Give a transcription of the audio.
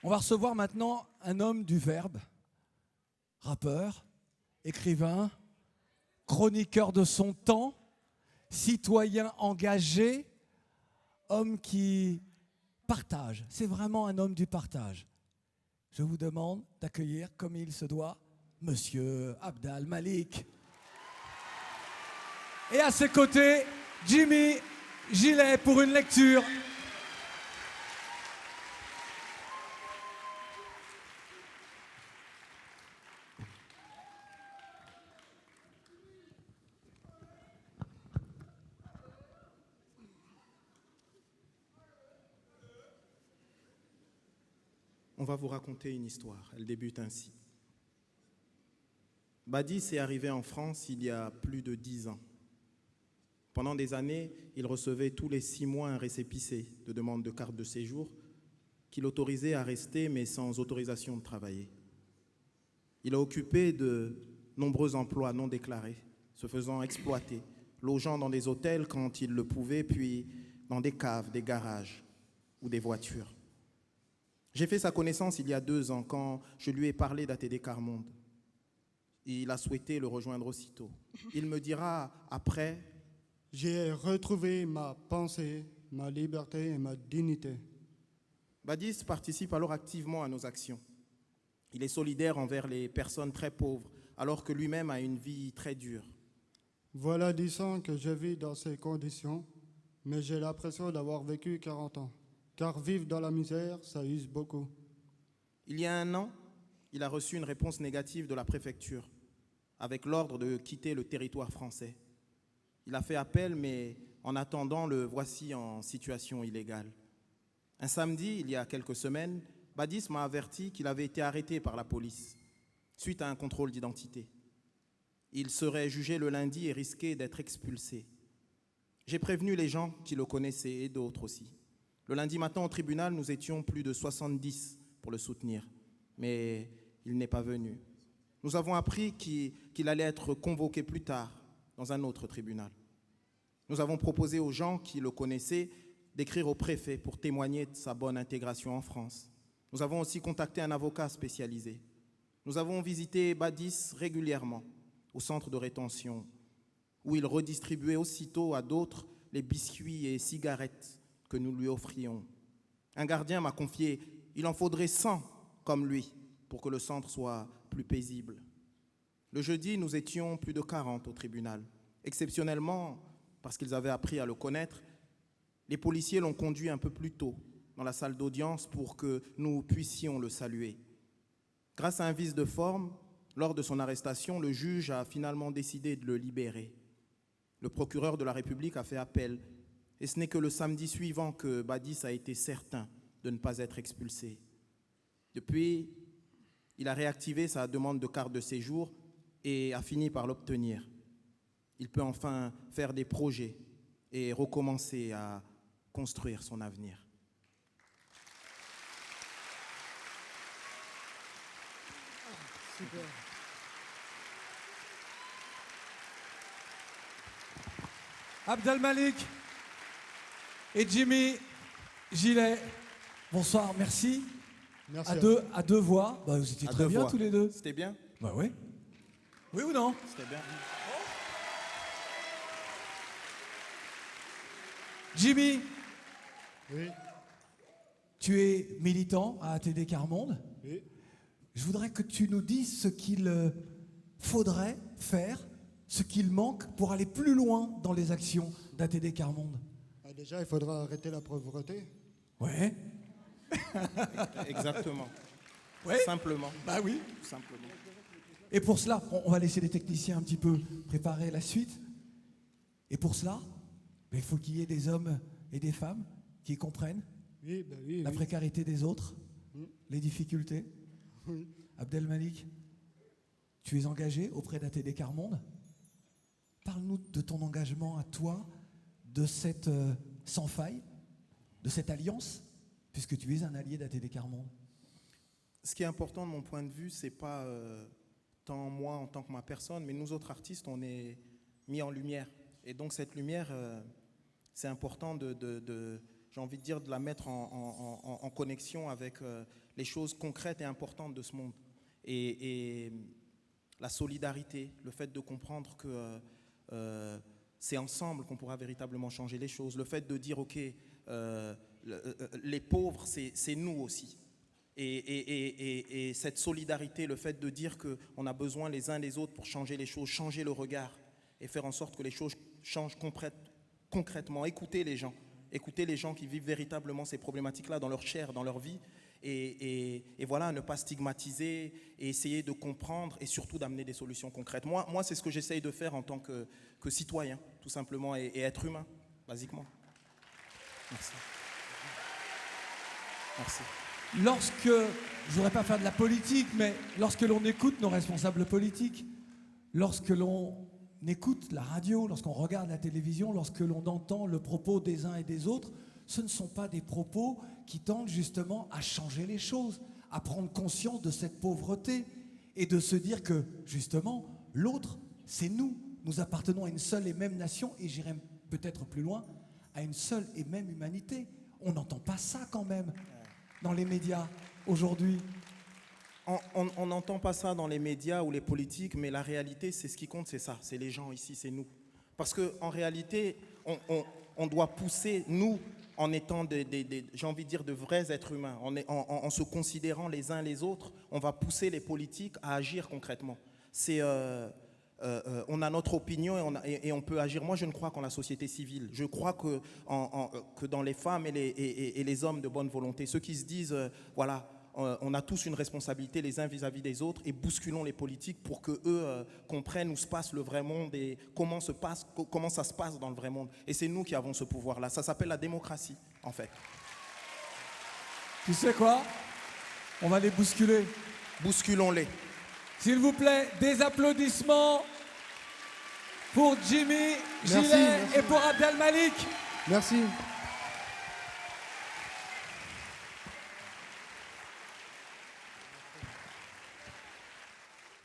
On va recevoir maintenant un homme du verbe, rappeur, écrivain, chroniqueur de son temps, citoyen engagé, homme qui partage. C'est vraiment un homme du partage. Je vous demande d'accueillir, comme il se doit, Monsieur Abdal Malik. Et à ses côtés, Jimmy Gillet pour une lecture. On va vous raconter une histoire. Elle débute ainsi. Badis est arrivé en France il y a plus de 10 ans. Pendant des années, il recevait tous les 6 mois un récépissé de demande de carte de séjour qui l'autorisait à rester, mais sans autorisation de travailler. Il a occupé de nombreux emplois non déclarés, se faisant exploiter, logeant dans des hôtels quand il le pouvait, puis dans des caves, des garages ou des voitures. J'ai fait sa connaissance il y a 2 ans quand je lui ai parlé d'ATD Carmonde. Il a souhaité le rejoindre aussitôt. Il me dira après: j'ai retrouvé ma pensée, ma liberté et ma dignité. Badis participe alors activement à nos actions. Il est solidaire envers les personnes très pauvres, alors que lui-même a une vie très dure. Voilà 10 ans que je vis dans ces conditions, mais j'ai l'impression d'avoir vécu 40 ans. Car vivre dans la misère, ça use beaucoup. Il y a 1 an, il a reçu une réponse négative de la préfecture, avec l'ordre de quitter le territoire français. Il a fait appel, mais en attendant, le voici en situation illégale. Un samedi, il y a quelques semaines, Badis m'a averti qu'il avait été arrêté par la police, suite à un contrôle d'identité. Il serait jugé le lundi et risquait d'être expulsé. J'ai prévenu les gens qui le connaissaient et d'autres aussi. Le lundi matin au tribunal, nous étions plus de 70 pour le soutenir, mais il n'est pas venu. Nous avons appris qu'il allait être convoqué plus tard dans un autre tribunal. Nous avons proposé aux gens qui le connaissaient d'écrire au préfet pour témoigner de sa bonne intégration en France. Nous avons aussi contacté un avocat spécialisé. Nous avons visité Badis régulièrement au centre de rétention, où il redistribuait aussitôt à d'autres les biscuits et cigarettes que nous lui offrions. Un gardien m'a confié: il en faudrait 100 comme lui pour que le centre soit plus paisible. Le jeudi, nous étions plus de 40 au tribunal. Exceptionnellement, parce qu'ils avaient appris à le connaître, les policiers l'ont conduit un peu plus tôt dans la salle d'audience pour que nous puissions le saluer. Grâce à un vice de forme, lors de son arrestation, le juge a finalement décidé de le libérer. Le procureur de la République a fait appel. Et ce n'est que le samedi suivant que Badis a été certain de ne pas être expulsé. Depuis, il a réactivé sa demande de carte de séjour et a fini par l'obtenir. Il peut enfin faire des projets et recommencer à construire son avenir. Super. Abdal Malik et Jimmy Gillet, bonsoir, merci. Merci. À deux voix, bah, vous étiez très bien tous les deux. C'était bien? Bah oui. Oui ou non? C'était bien. Jimmy, Oui, tu es militant à ATD Carmonde. oui. Je voudrais que tu nous dises ce qu'il faudrait faire, ce qu'il manque pour aller plus loin dans les actions d'ATD Carmonde. Ah, déjà, il faudra arrêter la pauvreté. Ouais. Exactement. Ouais. Simplement. Bah oui. Simplement. Et pour cela, on va laisser les techniciens un petit peu préparer la suite. Et pour cela, il faut qu'il y ait des hommes et des femmes qui comprennent Oui, ben oui. la oui. précarité des autres, les difficultés. Oui. Abdel Malik, tu es engagé auprès d'ATD Carmonde. Parle-nous de ton engagement à toi, de cette sans faille, de cette alliance, puisque tu es un allié d'ATD Carmonde. Ce qui est important de mon point de vue, c'est pas tant moi en tant que ma personne, mais nous autres artistes, on est mis en lumière. Et donc cette lumière, c'est important j'ai envie de dire, de la mettre en connexion avec les choses concrètes et importantes de ce monde. Et la solidarité, le fait de comprendre que c'est ensemble qu'on pourra véritablement changer les choses. Le fait de dire, OK, les pauvres, c'est nous aussi. Et cette solidarité, le fait de dire qu'on a besoin les uns des autres pour changer les choses, changer le regard et faire en sorte que les choses changent concrètement. Écouter les gens qui vivent véritablement ces problématiques-là dans leur chair, dans leur vie. Et voilà, ne pas stigmatiser et essayer de comprendre et surtout d'amener des solutions concrètes. Moi c'est ce que j'essaye de faire en tant que citoyen, tout simplement, et être humain, basiquement. Merci. Merci. Lorsque, je ne voudrais pas faire de la politique, mais lorsque l'on écoute nos responsables politiques, lorsque l'on écoute la radio, lorsqu'on regarde la télévision, lorsque l'on entend le propos des uns et des autres, ce ne sont pas des propos qui tendent justement à changer les choses, à prendre conscience de cette pauvreté et de se dire que justement, l'autre, c'est nous. Nous appartenons à une seule et même nation et j'irai peut-être plus loin, à une seule et même humanité. On n'entend pas ça quand même dans les médias aujourd'hui. On n'entend pas ça dans les médias ou les politiques, mais la réalité, c'est ce qui compte, c'est ça, c'est les gens ici, c'est nous. Parce qu'en réalité, on doit pousser, nous, en étant, j'ai envie de dire, de vrais êtres humains, en se considérant les uns les autres, on va pousser les politiques à agir concrètement. On a notre opinion et on peut agir. Moi, je ne crois qu'en la société civile. Je crois que dans les femmes et les hommes de bonne volonté, ceux qui se disent, voilà, on a tous une responsabilité les uns vis-à-vis des autres et bousculons les politiques pour qu'eux comprennent où se passe le vrai monde et comment ça se passe dans le vrai monde. Et c'est nous qui avons ce pouvoir-là. Ça s'appelle la démocratie, en fait. Tu sais quoi? On va les bousculer. Bousculons-les. S'il vous plaît, des applaudissements pour Jimmy Gillet et pour Abdel Malik. Merci.